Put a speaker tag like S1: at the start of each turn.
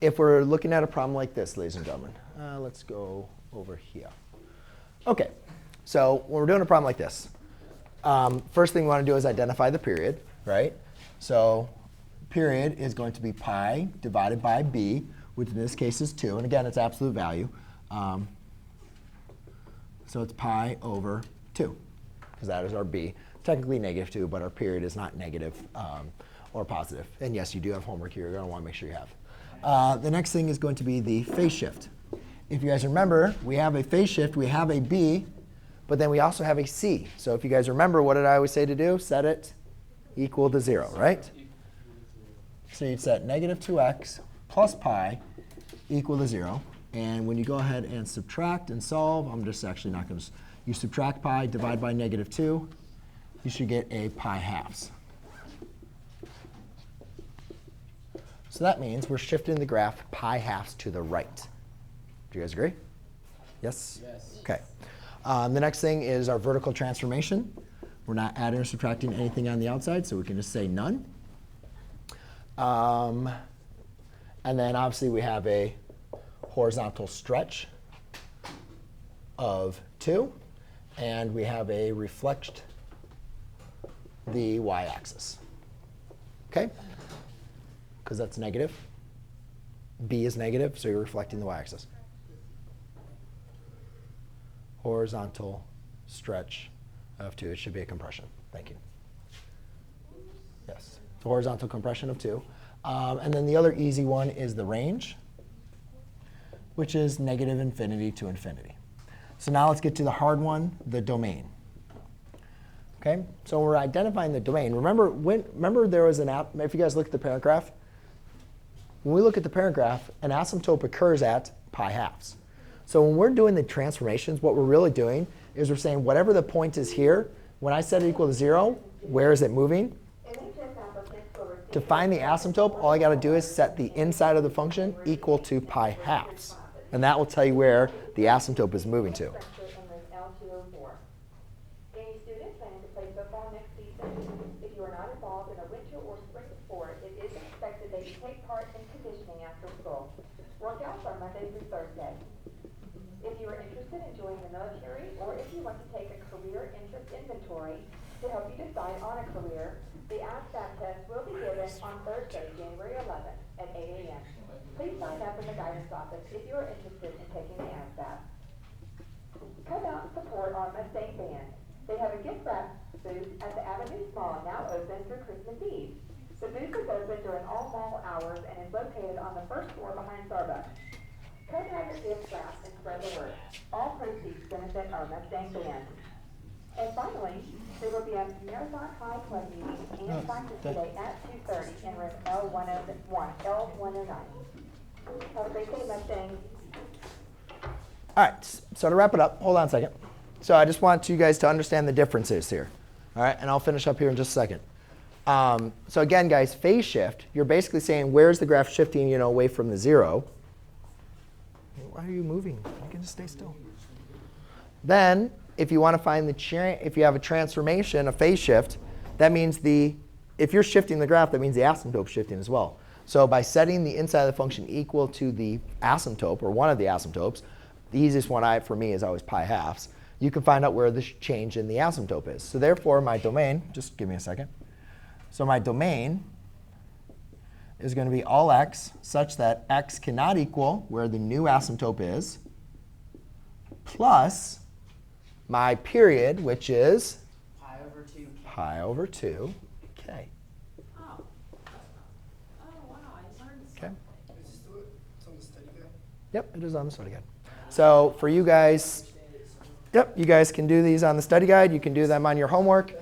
S1: if we're looking at a problem like this, ladies and gentlemen, let's go over here. OK, so when we're doing a problem like this, first thing we want to do is identify the period, right? So period is going to be pi divided by b, which in this case is 2. And again, it's absolute value. So it's pi over 2, because that is our b. Technically -2, but our period is not negative or positive. And yes, you do have homework here. You're going to want to make sure you have. The next thing is going to be the phase shift. If you guys remember, we have a phase shift. We have a b, but then we also have a c. So if you guys remember, what did I always say to do? Set it equal to 0, right? So you'd set -2x plus pi equal to 0. And when you go ahead and subtract and solve, I'm just actually not going to. You subtract pi, divide by -2, you should get a pi halves. So that means we're shifting the graph pi halves to the right. Do you guys agree? Yes?
S2: Yes.
S1: OK. The next thing is our vertical transformation. We're not adding or subtracting anything on the outside, so we can just say none. And then obviously we have a horizontal stretch of 2. And we have a reflect the y-axis. OK? Because that's negative. B is negative, so you're reflecting the y-axis. Horizontal stretch of 2. It should be a compression. Thank you. Yes. It's a horizontal compression of 2. And then the other easy one is the range, which is -infinity to infinity. So now let's get to the hard one, the domain. OK? So when we're identifying the domain, remember there was if you guys look at the parent graph, when we look at the parent graph, an asymptote occurs at pi halves. So when we're doing the transformations, what we're really doing is we're saying whatever the point is here, when I set it equal to 0, where is it moving? To find the asymptote, all I got to do is set the inside of the function equal to pi halves. And that will tell you where the asymptote is moving to.
S3: Any student planning to play football next season, if you are not involved in a winter or spring sport, it is expected that you take part in conditioning after school. Workouts are Monday through Thursday. If you are interested in joining the military, or if you want to take a career interest inventory to help you decide on a career, the ASVAB test will be given on Thursday, January 11th at 8 a.m. Please sign up in the guidance office if you are interested in taking the ASVAB. Come out and support our Mustang Band. They have a gift wrap booth at the Avenue Mall, now open through Christmas Eve. The booth is open during all mall hours and is located on the first floor behind Starbucks. Come have your gift wrap and spread the word. All proceeds benefit our Mustang Band. And finally, there will be a Marathon High Club meeting and practice today at 2:30 in room L109. Have a great day, Mustang.
S1: All right, so to wrap it up, hold on a second. So I just want you guys to understand the differences here. All right, and I'll finish up here in just a second. So again, guys, phase shift, you're basically saying where's the graph shifting away from the 0. Why are you moving? You can just stay still. Then if you want to find if you have a transformation, a phase shift, that means if you're shifting the graph, that means the asymptote is shifting as well. So by setting the inside of the function equal to the asymptote, or one of the asymptotes, the easiest one for me is always pi halves, you can find out where the change in the asymptote is. So therefore, my domain, just give me a second. So my domain is going to be all x such that x cannot equal where the new asymptote is, plus my period, which is
S2: Pi over 2.
S1: Pi over 2. OK.
S2: Oh. Oh, wow. I learned
S1: Okay.
S2: something.
S4: It's on the study guide.
S1: Yep, it is on the study guide. So for you guys, yep, you guys can do these on the study guide. You can do them on your homework.